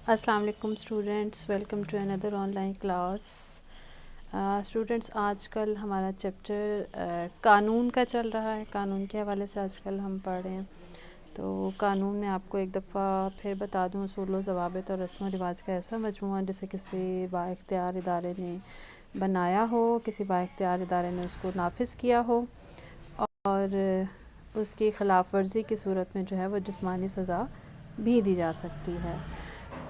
السلام علیکم students, welcome to اندر آن لائن کلاس۔ اسٹوڈینٹس، آج کل ہمارا چیپٹر قانون کا چل رہا ہے۔ قانون کے حوالے سے آج کل ہم پڑھ رہے ہیں، تو قانون میں آپ کو ایک دفعہ پھر بتا دوں، اصول و ضوابط اور رسم و رواج کا ایسا مجموعہ جسے کسی با اختیار ادارے نے بنایا ہو، کسی با اختیار ادارے نے اس کو نافذ کیا ہو اور اس کی خلاف ورزی کی صورت میں جو ہے وہ جسمانی سزا بھی دی جا سکتی ہے۔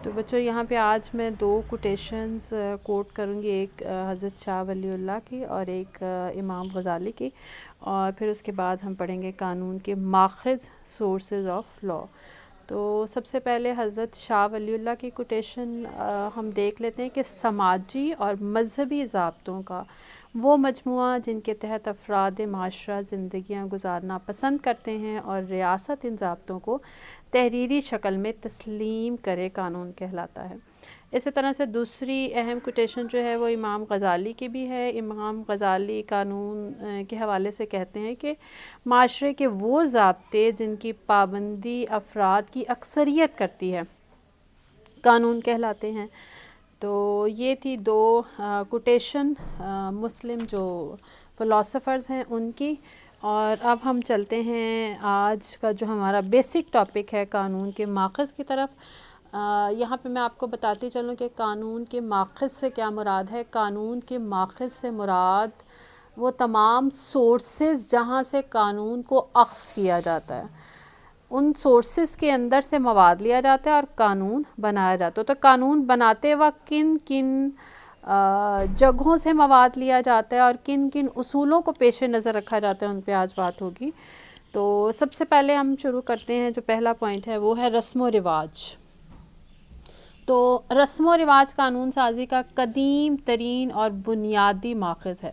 تو بچوں، یہاں پہ آج میں 2 کوٹیشنز کوٹ کروں گی، ایک حضرت شاہ ولی اللہ کی اور ایک امام غزالی کی، اور پھر اس کے بعد ہم پڑھیں گے قانون کے ماخذ سورسز آف لا۔ تو سب سے پہلے حضرت شاہ ولی اللہ کی کوٹیشن ہم دیکھ لیتے ہیں کہ سماجی اور مذہبی ضابطوں کا وہ مجموعہ جن کے تحت افراد معاشرہ زندگیاں گزارنا پسند کرتے ہیں اور ریاست ان ضابطوں کو تحریری شکل میں تسلیم کرے، قانون کہلاتا ہے۔ اسی طرح سے دوسری اہم کوٹیشن جو ہے وہ امام غزالی کی بھی ہے۔ امام غزالی قانون کے حوالے سے کہتے ہیں کہ معاشرے کے وہ ضابطے جن کی پابندی افراد کی اکثریت کرتی ہے قانون کہلاتے ہیں۔ تو یہ تھی 2 کوٹیشن مسلم جو فلاسفرز ہیں ان کی۔ اور اب ہم چلتے ہیں آج کا جو ہمارا بیسک ٹاپک ہے قانون کے ماخذ کی طرف۔ یہاں پہ میں آپ کو بتاتی چلوں کہ قانون کے ماخذ سے کیا مراد ہے۔ قانون کے ماخذ سے مراد وہ تمام سورسز جہاں سے قانون کو اخذ کیا جاتا ہے، ان سورسز کے اندر سے مواد لیا جاتا ہے اور قانون بنایا جاتا ہے۔ تو قانون بناتے وقت کن کن جگہوں سے مواد لیا جاتا ہے اور کن کن اصولوں کو پیش نظر رکھا جاتا ہے، ان پہ آج بات ہوگی۔ تو سب سے پہلے ہم شروع کرتے ہیں، جو پہلا پوائنٹ ہے وہ ہے رسم و رواج۔ تو رسم و رواج قانون سازی کا قدیم ترین اور بنیادی ماخذ ہے،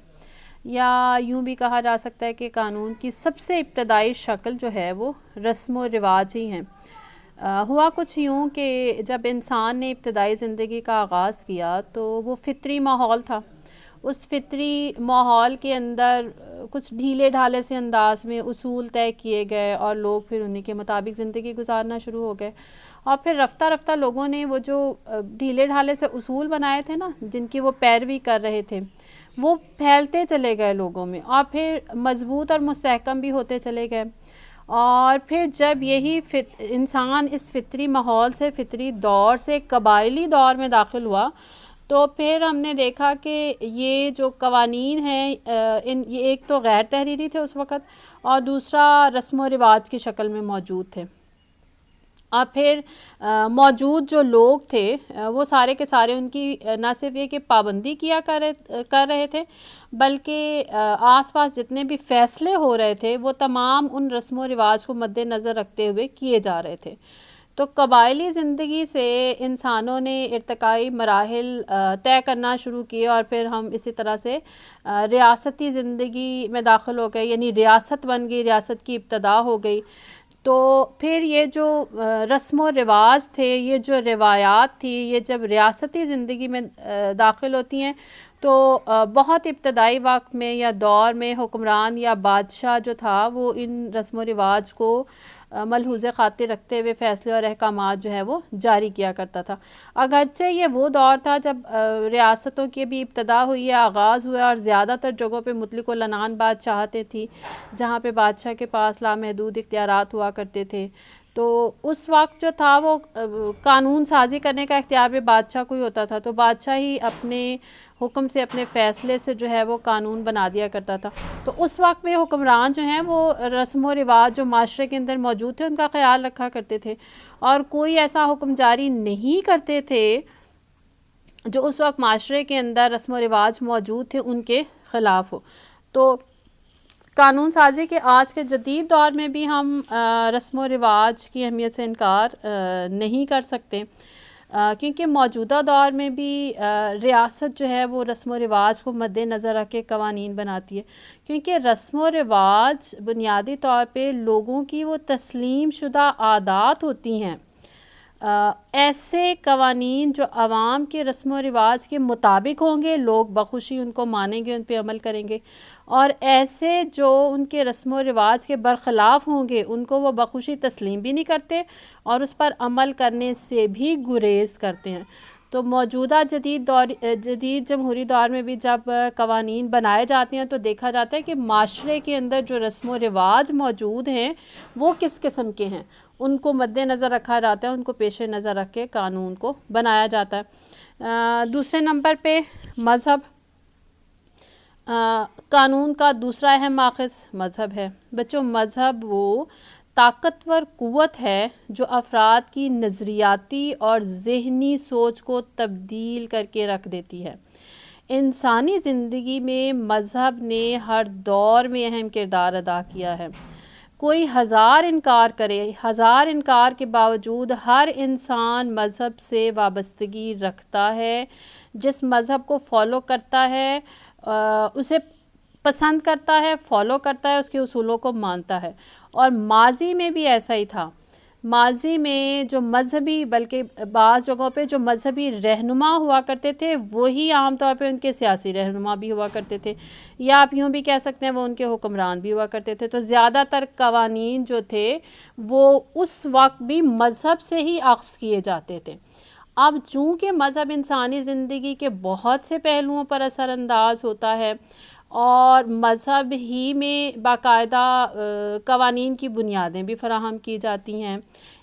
یا یوں بھی کہا جا سکتا ہے کہ قانون کی سب سے ابتدائی شکل جو ہے وہ رسم و رواج ہی ہیں۔ ہوا کچھ یوں کہ جب انسان نے ابتدائی زندگی کا آغاز کیا تو وہ فطری ماحول تھا۔ اس فطری ماحول کے اندر کچھ ڈھیلے ڈھالے سے انداز میں اصول طے کیے گئے اور لوگ پھر انہی کے مطابق زندگی گزارنا شروع ہو گئے، اور پھر رفتہ رفتہ لوگوں نے وہ جو ڈھیلے ڈھالے سے اصول بنائے تھے نا، جن کی وہ پیروی کر رہے تھے، وہ پھیلتے چلے گئے لوگوں میں اور پھر مضبوط اور مستحکم بھی ہوتے چلے گئے۔ اور پھر جب یہی انسان اس فطری ماحول سے، فطری دور سے قبائلی دور میں داخل ہوا، تو پھر ہم نے دیکھا کہ یہ جو قوانین ہیں یہ ایک تو غیر تحریری تھے اس وقت، اور دوسرا رسم و رواج کی شکل میں موجود تھے۔ اور پھر موجود جو لوگ تھے وہ سارے کے سارے ان کی نہ صرف یہ کہ پابندی کیا کر رہے تھے، بلکہ آس پاس جتنے بھی فیصلے ہو رہے تھے وہ تمام ان رسم و رواج کو مد نظر رکھتے ہوئے کیے جا رہے تھے۔ تو قبائلی زندگی سے انسانوں نے ارتقائی مراحل طے کرنا شروع کیے، اور پھر ہم اسی طرح سے ریاستی زندگی میں داخل ہو گئے، یعنی ریاست بن گئی، ریاست کی ابتدا ہو گئی۔ تو پھر یہ جو رسم و رواج تھے، یہ جو روایات تھی، یہ جب ریاستی زندگی میں داخل ہوتی ہیں تو بہت ابتدائی وقت میں یا دور میں حکمران یا بادشاہ جو تھا وہ ان رسم و رواج کو ملحوظ خاطر رکھتے ہوئے فیصلے اور احکامات جو ہے وہ جاری کیا کرتا تھا۔ اگرچہ یہ وہ دور تھا جب ریاستوں کی بھی ابتدا ہوئی ہے، آغاز ہوا، اور زیادہ تر جگہوں پہ مطلق العنان بادشاہتیں تھیں، جہاں پہ بادشاہ کے پاس لامحدود اختیارات ہوا کرتے تھے۔ تو اس وقت جو تھا وہ قانون سازی کرنے کا اختیار بھی بادشاہ کو ہی ہوتا تھا، تو بادشاہ ہی اپنے حکم سے، اپنے فیصلے سے جو ہے وہ قانون بنا دیا کرتا تھا۔ تو اس وقت میں حکمران جو ہیں وہ رسم و رواج جو معاشرے کے اندر موجود تھے ان کا خیال رکھا کرتے تھے، اور کوئی ایسا حکم جاری نہیں کرتے تھے جو اس وقت معاشرے کے اندر رسم و رواج موجود تھے ان کے خلاف ہو۔ تو قانون سازی کے آج کے جدید دور میں بھی ہم رسم و رواج کی اہمیت سے انکار نہیں کر سکتے، کیونکہ موجودہ دور میں بھی ریاست جو ہے وہ رسم و رواج کو مد نظر رکھ کے قوانین بناتی ہے، کیونکہ رسم و رواج بنیادی طور پہ لوگوں کی وہ تسلیم شدہ عادات ہوتی ہیں ایسے قوانین جو عوام کے رسم و رواج کے مطابق ہوں گے، لوگ بخوشی ان کو مانیں گے، ان پہ عمل کریں گے، اور ایسے جو ان کے رسم و رواج کے برخلاف ہوں گے ان کو وہ بخوشی تسلیم بھی نہیں کرتے اور اس پر عمل کرنے سے بھی گریز کرتے ہیں۔ تو موجودہ جدید جمہوری دور میں بھی جب قوانین بنائے جاتے ہیں تو دیکھا جاتا ہے کہ معاشرے کے اندر جو رسم و رواج موجود ہیں وہ کس قسم کے ہیں، ان کو مد نظر رکھا جاتا ہے، ان کو پیش نظر رکھ کے قانون کو بنایا جاتا ہے۔ دوسرے نمبر پہ مذہب۔ قانون کا دوسرا اہم ماخذ مذہب ہے۔ بچوں، مذہب وہ طاقتور قوت ہے جو افراد کی نظریاتی اور ذہنی سوچ کو تبدیل کر کے رکھ دیتی ہے۔ انسانی زندگی میں مذہب نے ہر دور میں اہم کردار ادا کیا ہے۔ کوئی ہزار انکار کے باوجود ہر انسان مذہب سے وابستگی رکھتا ہے۔ جس مذہب کو فالو کرتا ہے اسے پسند کرتا ہے، فالو کرتا ہے، اس کے اصولوں کو مانتا ہے، اور ماضی میں بھی ایسا ہی تھا۔ ماضی میں جو مذہبی، بلکہ بعض جگہوں پہ جو مذہبی رہنما ہوا کرتے تھے وہی عام طور پہ ان کے سیاسی رہنما بھی ہوا کرتے تھے، یا آپ یوں بھی کہہ سکتے ہیں وہ ان کے حکمران بھی ہوا کرتے تھے۔ تو زیادہ تر قوانین جو تھے وہ اس وقت بھی مذہب سے ہی اخذ کیے جاتے تھے۔ اب چونکہ مذہب انسانی زندگی کے بہت سے پہلوؤں پر اثر انداز ہوتا ہے اور مذہب ہی میں باقاعدہ قوانین کی بنیادیں بھی فراہم کی جاتی ہیں۔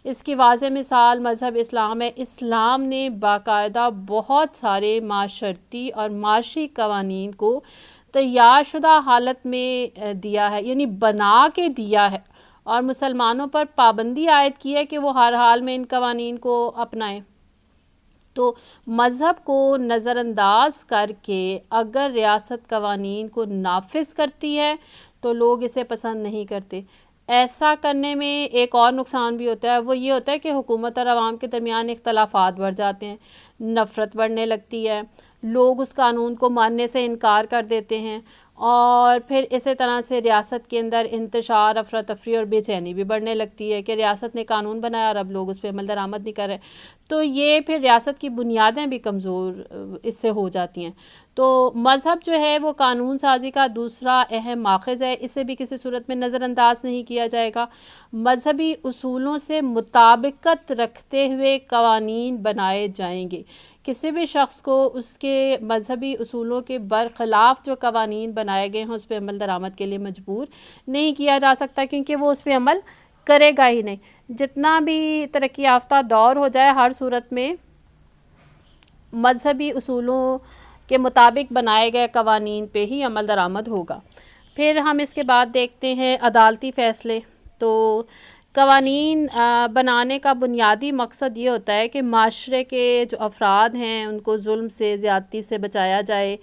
اس کی واضح مثال مذہب اسلام ہے۔ اسلام نے باقاعدہ بہت سارے معاشرتی اور معاشی قوانین کو تیار شدہ حالت میں دیا ہے، یعنی بنا کے دیا ہے، اور مسلمانوں پر پابندی عائد کی ہے کہ وہ ہر حال میں ان قوانین کو اپنائیں۔ تو مذہب کو نظر انداز کر کے اگر ریاست قوانین کو نافذ کرتی ہے تو لوگ اسے پسند نہیں کرتے۔ ایسا کرنے میں ایک اور نقصان بھی ہوتا ہے، وہ یہ ہوتا ہے کہ حکومت اور عوام کے درمیان اختلافات بڑھ جاتے ہیں، نفرت بڑھنے لگتی ہے، لوگ اس قانون کو ماننے سے انکار کر دیتے ہیں، اور پھر اسی طرح سے ریاست کے اندر انتشار، افراتفری اور بے چینی بھی بڑھنے لگتی ہے کہ ریاست نے قانون بنایا اور اب لوگ اس پہ عمل درآمد نہیں کر رہے، تو یہ پھر ریاست کی بنیادیں بھی کمزور اس سے ہو جاتی ہیں۔ تو مذہب جو ہے وہ قانون سازی کا دوسرا اہم ماخذ ہے، اسے بھی کسی صورت میں نظر انداز نہیں کیا جائے گا۔ مذہبی اصولوں سے مطابقت رکھتے ہوئے قوانین بنائے جائیں گے۔ کسی بھی شخص کو اس کے مذہبی اصولوں کے برخلاف جو قوانین بنائے گئے ہیں اس پہ عمل درآمد کے لیے مجبور نہیں کیا جا سکتا، کیونکہ وہ اس پہ عمل کرے گا ہی نہیں۔ جتنا بھی ترقی یافتہ دور ہو جائے، ہر صورت میں مذہبی اصولوں کے مطابق بنائے گئے قوانین پہ ہی عمل درآمد ہوگا۔ پھر ہم اس کے بعد دیکھتے ہیں عدالتی فیصلے۔ تو قوانین بنانے کا بنیادی مقصد یہ ہوتا ہے کہ معاشرے کے جو افراد ہیں ان کو ظلم سے، زیادتی سے بچایا جائے،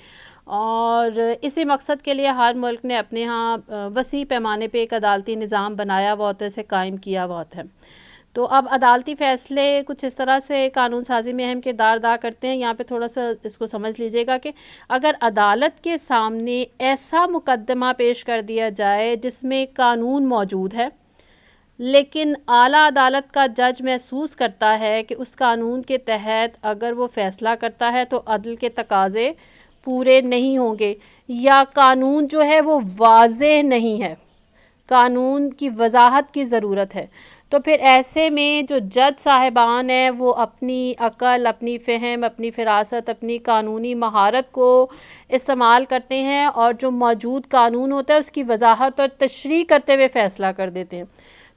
اور اسی مقصد کے لیے ہر ملک نے اپنے ہاں وسیع پیمانے پہ ایک عدالتی نظام بنایا ہوا ہوتا ہے، اسے قائم کیا ہوا ہوتا ہے۔ تو اب عدالتی فیصلے کچھ اس طرح سے قانون سازی میں اہم کردار ادا کرتے ہیں۔ یہاں پہ تھوڑا سا اس کو سمجھ لیجئے گا کہ اگر عدالت کے سامنے ایسا مقدمہ پیش کر دیا جائے جس میں قانون موجود ہے، لیکن اعلیٰ عدالت کا جج محسوس کرتا ہے کہ اس قانون کے تحت اگر وہ فیصلہ کرتا ہے تو عدل کے تقاضے پورے نہیں ہوں گے، یا قانون جو ہے وہ واضح نہیں ہے، قانون کی وضاحت کی ضرورت ہے، تو پھر ایسے میں جو جج صاحبان ہیں وہ اپنی عقل، اپنی فہم، اپنی فراست، اپنی قانونی مہارت کو استعمال کرتے ہیں اور جو موجود قانون ہوتا ہے اس کی وضاحت اور تشریح کرتے ہوئے فیصلہ کر دیتے ہیں۔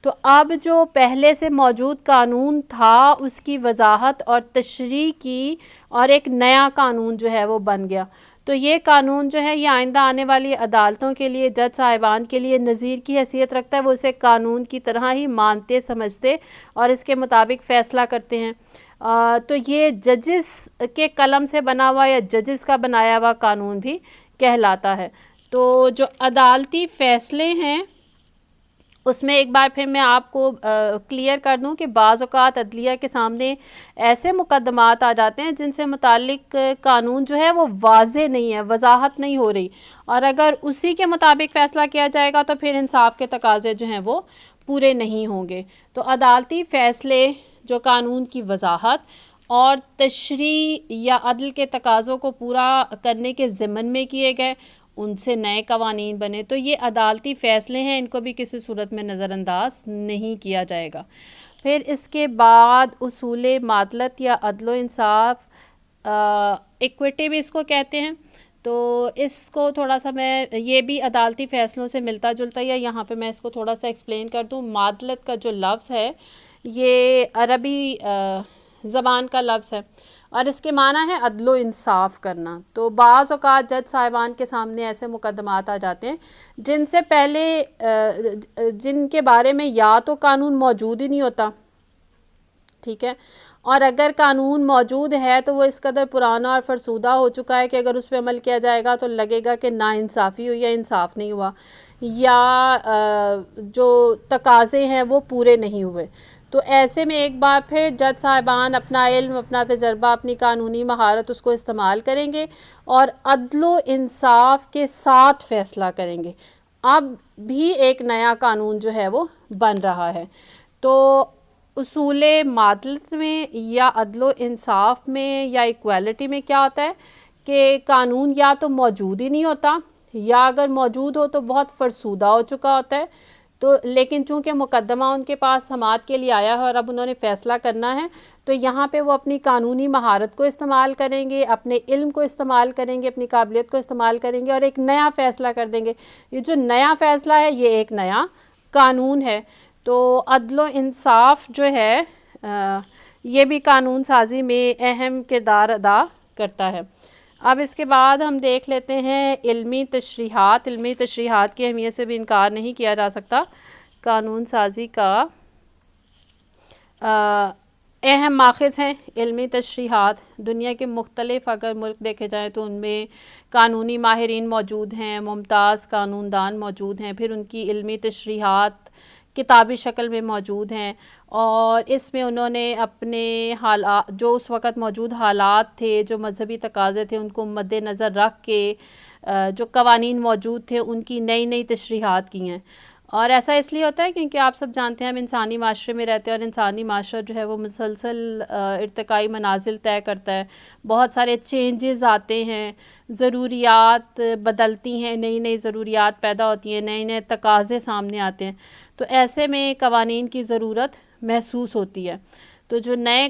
تو اب جو پہلے سے موجود قانون تھا اس کی وضاحت اور تشریح کی اور ایک نیا قانون جو ہے وہ بن گیا۔ تو یہ قانون جو ہے یہ آئندہ آنے والی عدالتوں کے لیے، جج صاحبان کے لیے نظیر کی حیثیت رکھتا ہے، وہ اسے قانون کی طرح ہی مانتے سمجھتے اور اس کے مطابق فیصلہ کرتے ہیں۔ تو یہ ججز کے قلم سے بنا ہوا یا ججز کا بنایا ہوا قانون بھی کہلاتا ہے۔ تو جو عدالتی فیصلے ہیں اس میں ایک بار پھر میں آپ کو کلیئر کر دوں کہ بعض اوقات عدلیہ کے سامنے ایسے مقدمات آ جاتے ہیں جن سے متعلق قانون جو ہے وہ واضح نہیں ہے، وضاحت نہیں ہو رہی، اور اگر اسی کے مطابق فیصلہ کیا جائے گا تو پھر انصاف کے تقاضے جو ہیں وہ پورے نہیں ہوں گے۔ تو عدالتی فیصلے جو قانون کی وضاحت اور تشریع یا عدل کے تقاضوں کو پورا کرنے کے ضمن میں کیے گئے، ان سے نئے قوانین بنے۔ تو یہ عدالتی فیصلے ہیں، ان کو بھی کسی صورت میں نظر انداز نہیں کیا جائے گا۔ پھر اس کے بعد اصول معدلت یا عدل و انصاف، ایکویٹی بھی اس کو کہتے ہیں۔ تو اس کو تھوڑا سا میں، یہ بھی عدالتی فیصلوں سے ملتا جلتا ہے، یہاں پہ میں اس کو تھوڑا سا ایکسپلین کر دوں۔ معدلت کا جو لفظ ہے یہ عربی زبان کا لفظ ہے اور اس کے معنی ہے عدل و انصاف کرنا۔ تو بعض اوقات جج صاحبان کے سامنے ایسے مقدمات آ جاتے ہیں جن سے پہلے جن کے بارے میں یا تو قانون موجود ہی نہیں ہوتا، ٹھیک ہے، اور اگر قانون موجود ہے تو وہ اس قدر پرانا اور فرسودہ ہو چکا ہے کہ اگر اس پہ عمل کیا جائے گا تو لگے گا کہ ناانصافی ہوئی یا انصاف نہیں ہوا، یا جو تقاضے ہیں وہ پورے نہیں ہوئے۔ تو ایسے میں ایک بار پھر جج صاحبان اپنا علم، اپنا تجربہ، اپنی قانونی مہارت اس کو استعمال کریں گے اور عدل و انصاف کے ساتھ فیصلہ کریں گے۔ اب بھی ایک نیا قانون جو ہے وہ بن رہا ہے۔ تو اصول معدلت میں یا عدل و انصاف میں یا ایکویلٹی میں کیا ہوتا ہے کہ قانون یا تو موجود ہی نہیں ہوتا، یا اگر موجود ہو تو بہت فرسودہ ہو چکا ہوتا ہے۔ تو لیکن چونکہ مقدمہ ان کے پاس سماعت کے لیے آیا ہے اور اب انہوں نے فیصلہ کرنا ہے، تو یہاں پہ وہ اپنی قانونی مہارت کو استعمال کریں گے، اپنے علم کو استعمال کریں گے، اپنی قابلیت کو استعمال کریں گے اور ایک نیا فیصلہ کر دیں گے۔ یہ جو نیا فیصلہ ہے یہ ایک نیا قانون ہے۔ تو عدل و انصاف جو ہے یہ بھی قانون سازی میں اہم کردار ادا کرتا ہے۔ اب اس کے بعد ہم دیکھ لیتے ہیں علمی تشریحات۔ علمی تشریحات کی اہمیت سے بھی انکار نہیں کیا جا سکتا۔ قانون سازی کا اہم ماخذ ہیں علمی تشریحات۔ دنیا کے مختلف اگر ملک دیکھے جائیں تو ان میں قانونی ماہرین موجود ہیں، ممتاز قانون دان موجود ہیں، پھر ان کی علمی تشریحات کتابی شکل میں موجود ہیں اور اس میں انہوں نے اپنے حالات، جو اس وقت موجود حالات تھے، جو مذہبی تقاضے تھے، ان کو مد نظر رکھ کے جو قوانین موجود تھے ان کی نئی نئی تشریحات کی ہیں۔ اور ایسا اس لیے ہوتا ہے کیونکہ آپ سب جانتے ہیں ہم انسانی معاشرے میں رہتے ہیں اور انسانی معاشرہ جو ہے وہ مسلسل ارتقائی منازل طے کرتا ہے، بہت سارے چینجز آتے ہیں، ضروریات بدلتی ہیں، نئی نئی ضروریات پیدا ہوتی ہیں، نئے نئے تقاضے سامنے آتے ہیں، تو ایسے میں قوانین کی ضرورت محسوس ہوتی ہے۔ تو جو نئے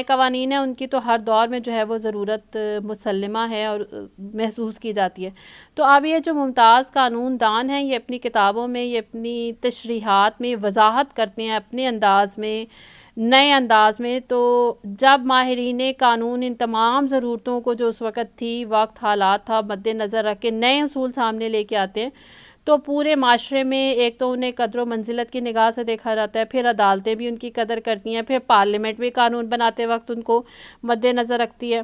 قوانین ہیں ان کی تو ہر دور میں جو ہے وہ ضرورت مسلمہ ہے اور محسوس کی جاتی ہے۔ تو اب یہ جو ممتاز قانون دان ہیں یہ اپنی کتابوں میں، یہ اپنی تشریحات میں وضاحت کرتے ہیں اپنے انداز میں، نئے انداز میں۔ تو جب ماہرین قانون ان تمام ضرورتوں کو جو اس وقت تھی، وقت، حالات تھا، مد نظر رکھ کے نئے اصول سامنے لے کے آتے ہیں تو پورے معاشرے میں ایک تو انہیں قدر و منزلت کی نگاہ سے دیکھا جاتا ہے، پھر عدالتیں بھی ان کی قدر کرتی ہیں، پھر پارلیمنٹ بھی قانون بناتے وقت ان کو مد نظر رکھتی ہے۔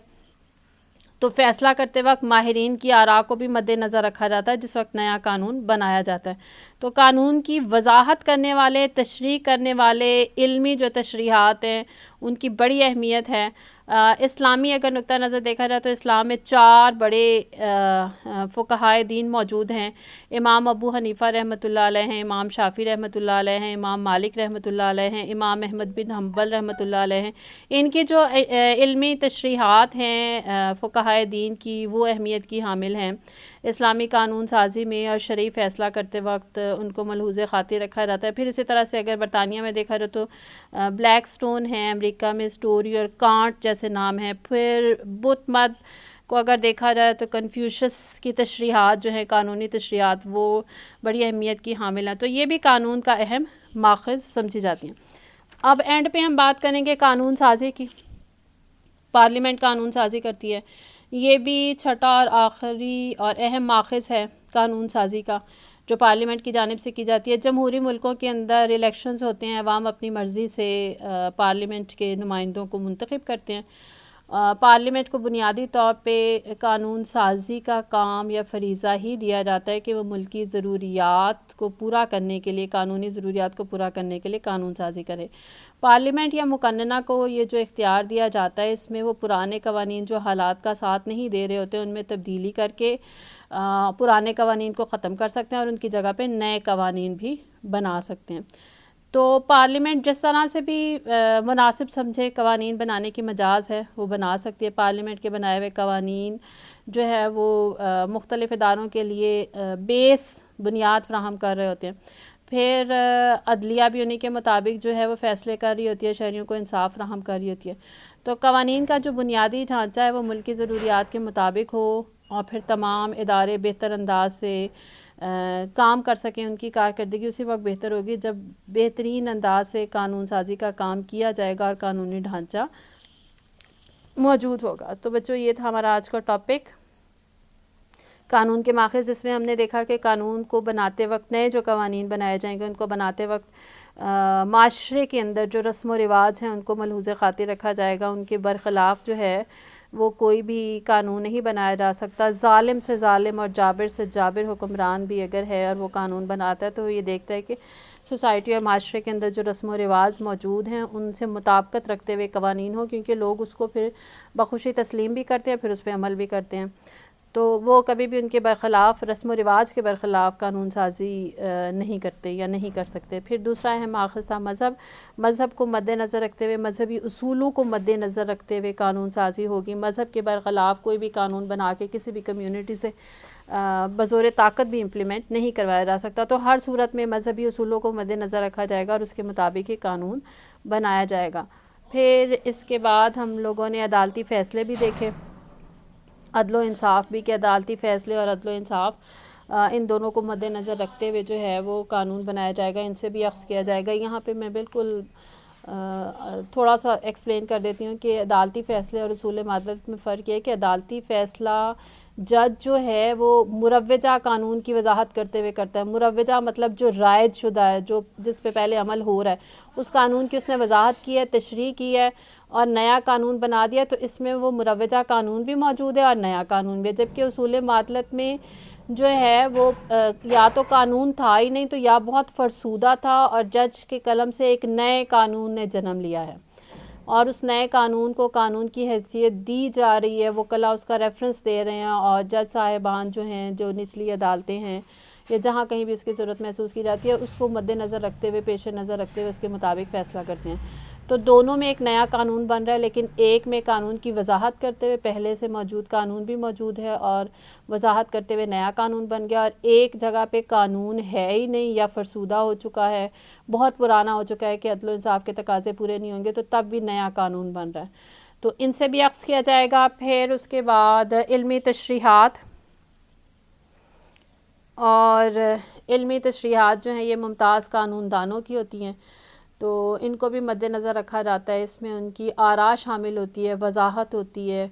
تو فیصلہ کرتے وقت ماہرین کی آراء کو بھی مد نظر رکھا جاتا ہے جس وقت نیا قانون بنایا جاتا ہے۔ تو قانون کی وضاحت کرنے والے، تشریح کرنے والے علمی جو تشریحات ہیں ان کی بڑی اہمیت ہے۔ اسلامی اگر نقطہ نظر دیکھا جائے تو اسلام میں 4 بڑے فقہائے دین موجود ہیں۔ امام ابو حنیفہ رحمۃ اللہ علیہ ہیں، امام شافعی رحمۃ اللہ علیہ ہیں، امام مالک رحمۃ اللہ علیہ ہیں، امام احمد بن حنبل رحمۃ اللہ علیہ ہیں۔ ان کی جو علمی تشریحات ہیں فقہائے دین کی، وہ اہمیت کی حامل ہیں۔ اسلامی قانون سازی میں اور شرعی فیصلہ کرتے وقت ان کو ملحوظ خاطر رکھا جاتا ہے۔ پھر اسی طرح سے اگر برطانیہ میں دیکھا جائے تو بلیک سٹون ہیں، امریکہ میں اسٹوری اور کانٹ جیسے نام ہیں۔ پھر بدھ مت کو اگر دیکھا جائے تو کنفیوشس کی تشریحات جو ہیں، قانونی تشریحات، وہ بڑی اہمیت کی حامل ہیں۔ تو یہ بھی قانون کا اہم ماخذ سمجھی جاتی ہیں۔ اب اینڈ پہ ہم بات کریں گے قانون سازی کی۔ پارلیمنٹ قانون سازی کرتی ہے، یہ بھی چھٹا اور آخری اور اہم ماخذ ہے قانون سازی کا، جو پارلیمنٹ کی جانب سے کی جاتی ہے۔ جمہوری ملکوں کے اندر الیکشنز ہوتے ہیں، عوام اپنی مرضی سے پارلیمنٹ کے نمائندوں کو منتخب کرتے ہیں۔ پارلیمنٹ کو بنیادی طور پہ قانون سازی کا کام یا فریضہ ہی دیا جاتا ہے کہ وہ ملکی ضروریات کو پورا کرنے کے لیے، قانونی ضروریات کو پورا کرنے کے لیے قانون سازی کرے۔ پارلیمنٹ یا مقننہ کو یہ جو اختیار دیا جاتا ہے، اس میں وہ پرانے قوانین جو حالات کا ساتھ نہیں دے رہے ہوتے ان میں تبدیلی کر کے پرانے قوانین کو ختم کر سکتے ہیں اور ان کی جگہ پہ نئے قوانین بھی بنا سکتے ہیں۔ تو پارلیمنٹ جس طرح سے بھی مناسب سمجھے قوانین بنانے کی مجاز ہے وہ بنا سکتی ہے. پارلیمنٹ کے بنائے ہوئے قوانین جو ہے وہ مختلف اداروں کے لیے بیس بنیاد فراہم کر رہے ہوتے ہیں. پھر عدلیہ بھی انہی کے مطابق جو ہے وہ فیصلے کر رہی ہوتی ہے, شہریوں کو انصاف فراہم کر رہی ہوتی ہے. تو قوانین کا جو بنیادی ڈھانچہ ہے وہ ملکی ضروریات کے مطابق ہو, اور پھر تمام ادارے بہتر انداز سے کام کر سکیں. ان کی کارکردگی اسی وقت بہتر ہوگی جب بہترین انداز سے قانون سازی کا کام کیا جائے گا اور قانونی ڈھانچہ موجود ہوگا. تو بچوں یہ تھا ہمارا آج کا ٹاپک, قانون کے ماخذ, جس میں ہم نے دیکھا کہ قانون کو بناتے وقت, نئے جو قوانین بنائے جائیں گے ان کو بناتے وقت معاشرے کے اندر جو رسم و رواج ہیں ان کو ملحوظ خاطر رکھا جائے گا. ان کے برخلاف جو ہے وہ کوئی بھی قانون نہیں بنایا جا سکتا. ظالم سے ظالم اور جابر سے جابر حکمران بھی اگر ہے اور وہ قانون بناتا ہے تو یہ دیکھتا ہے کہ سوسائٹی اور معاشرے کے اندر جو رسم و رواج موجود ہیں ان سے مطابقت رکھتے ہوئے قوانین ہوں, کیونکہ لوگ اس کو پھر بخوشی تسلیم بھی کرتے ہیں, پھر اس پہ عمل بھی کرتے ہیں. تو وہ کبھی بھی ان کے برخلاف, رسم و رواج کے برخلاف قانون سازی نہیں کرتے یا نہیں کر سکتے. پھر دوسرا اہم ماخذ تھا مذہب. مذہب کو مد نظر رکھتے ہوئے, مذہبی اصولوں کو مد نظر رکھتے ہوئے قانون سازی ہوگی. مذہب کے برخلاف کوئی بھی قانون بنا کے کسی بھی کمیونٹی سے بزور طاقت بھی امپلیمنٹ نہیں کروایا جا سکتا. تو ہر صورت میں مذہبی اصولوں کو مد نظر رکھا جائے گا اور اس کے مطابق ہی قانون بنایا جائے گا. پھر اس کے بعد ہم لوگوں نے عدالتی فیصلے بھی دیکھے, عدل و انصاف بھی, کہ عدالتی فیصلے اور عدل و انصاف ان دونوں کو مد نظر رکھتے ہوئے جو ہے وہ قانون بنایا جائے گا, ان سے بھی اخذ کیا جائے گا. یہاں پہ میں بالکل تھوڑا سا ایکسپلین کر دیتی ہوں کہ عدالتی فیصلے اور اصول معدلت میں فرق یہ ہے کہ عدالتی فیصلہ جج جو ہے وہ مروجہ قانون کی وضاحت کرتے ہوئے کرتا ہے. مروجہ مطلب جو رائج شدہ ہے, جو جس پہ پہلے عمل ہو رہا ہے, اس قانون کی اس نے وضاحت کی ہے, تشریح کی ہے اور نیا قانون بنا دیا, تو اس میں وہ مروجہ قانون بھی موجود ہے اور نیا قانون بھی. جبکہ اصول معدلت میں جو ہے وہ یا تو قانون تھا ہی نہیں, تو یا بہت فرسودہ تھا اور جج کے قلم سے ایک نئے قانون نے جنم لیا ہے, اور اس نئے قانون کو قانون کی حیثیت دی جا رہی ہے. وکلاء اس کا ریفرنس دے رہے ہیں, اور جج صاحبان جو ہیں, جو نچلی عدالتیں ہیں یا جہاں کہیں بھی اس کی ضرورت محسوس کی جاتی ہے, اس کو مد نظر رکھتے ہوئے, پیش نظر رکھتے ہوئے اس کے مطابق فیصلہ کرتے ہیں. تو دونوں میں ایک نیا قانون بن رہا ہے, لیکن ایک میں قانون کی وضاحت کرتے ہوئے پہلے سے موجود قانون بھی موجود ہے اور وضاحت کرتے ہوئے نیا قانون بن گیا, اور ایک جگہ پہ قانون ہے ہی نہیں یا فرسودہ ہو چکا ہے, بہت پرانا ہو چکا ہے کہ عدل و انصاف کے تقاضے پورے نہیں ہوں گے, تو تب بھی نیا قانون بن رہا ہے. تو ان سے بھی اخذ کیا جائے گا. پھر اس کے بعد علمی تشریحات, اور علمی تشریحات جو ہیں یہ ممتاز قانون دانوں کی ہوتی ہیں, تو ان کو بھی مد نظر رکھا جاتا ہے. اس میں ان کی آراء شامل ہوتی ہے, وضاحت ہوتی ہے,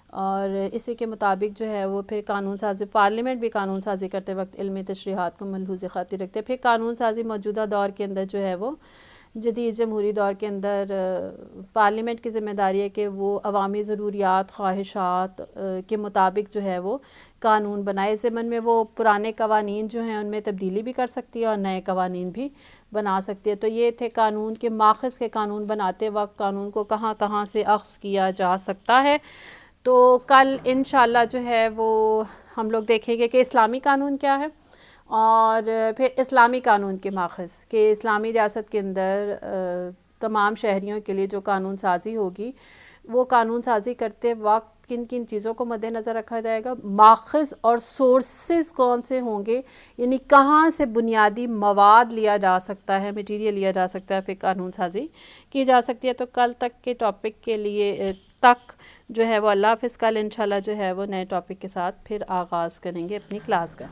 اور اسی کے مطابق جو ہے وہ پھر قانون سازی, پارلیمنٹ بھی قانون سازی کرتے وقت علمی تشریحات کو ملحوظ خاطر رکھتے ہیں. پھر قانون سازی موجودہ دور کے اندر جو ہے وہ جدید جمہوری دور کے اندر پارلیمنٹ کی ذمہ داری ہے کہ وہ عوامی ضروریات, خواہشات کے مطابق جو ہے وہ قانون بنائے. ضمن میں وہ پرانے قوانین جو ہیں ان میں تبدیلی بھی کر سکتی ہے اور نئے قوانین بھی بنا سکتی ہے. تو یہ تھے قانون کے ماخذ کے قانون بناتے وقت قانون کو کہاں کہاں سے اخذ کیا جا سکتا ہے. تو کل انشاءاللہ جو ہے وہ ہم لوگ دیکھیں گے کہ اسلامی قانون کیا ہے, اور پھر اسلامی قانون کے ماخذ, کہ اسلامی ریاست کے اندر تمام شہریوں کے لیے جو قانون سازی ہوگی وہ قانون سازی کرتے وقت کن کن چیزوں کو مد نظر رکھا جائے گا, ماخذ اور سورسز کون سے ہوں گے, یعنی کہاں سے بنیادی مواد لیا جا سکتا ہے, مٹیریل لیا جا سکتا ہے, پھر قانون سازی کی جا سکتی ہے. تو کل تک کے ٹاپک کے لیے تک جو ہے وہ اللہ حافظ. کل انشاءاللہ جو ہے وہ نئے ٹاپک کے ساتھ پھر آغاز کریں گے اپنی کلاس کا.